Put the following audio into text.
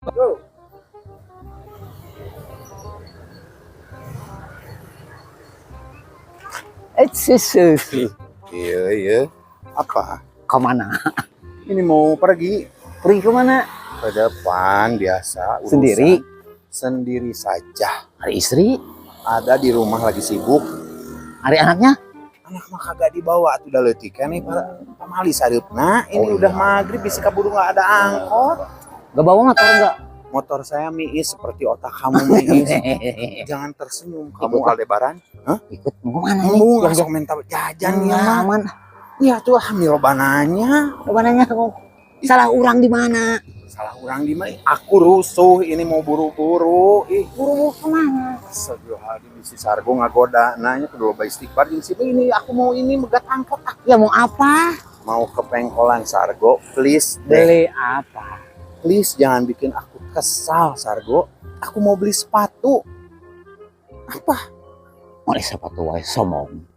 Bro. Susu. Iya, iya. Apa? Kemana? Ini mau pergi Pergi kemana? ke depan biasa. Urusan. Sendiri? Sendiri saja. Hari istri? Ada di rumah lagi sibuk. Hari anaknya? Anak mah kagak dibawa tuh udah leutik kan nih pamali sareupna. Ini Oh, udah iya. maghrib bisa kaburu nggak ada angkot. Gak bawa motor enggak? Motor saya miis seperti otak kamu miis. Jangan tersenyum kamu Ikut lah. Aldebaran. Hah? Ikut mau kemana ini? Kamu langsung minta jajan ya mah. Aman. Iya tuh milobananya. Coba nanya kamu. Salah orang di mana? Salah orang di mana? Aku rusuh ini mau buru-buru. Ih, Buru-buru kemana? Astagfirullahaladzim si Sargo ngagoda nanya kedua bayi istighfar di situ ini aku mau ini megat angkot Ya mau apa? mau ke pengkolan Sargo please deh. Beli apa? Please jangan bikin aku kesal Sargo. Aku mau beli sepatu. Apa? Oleh sepatu wae somong.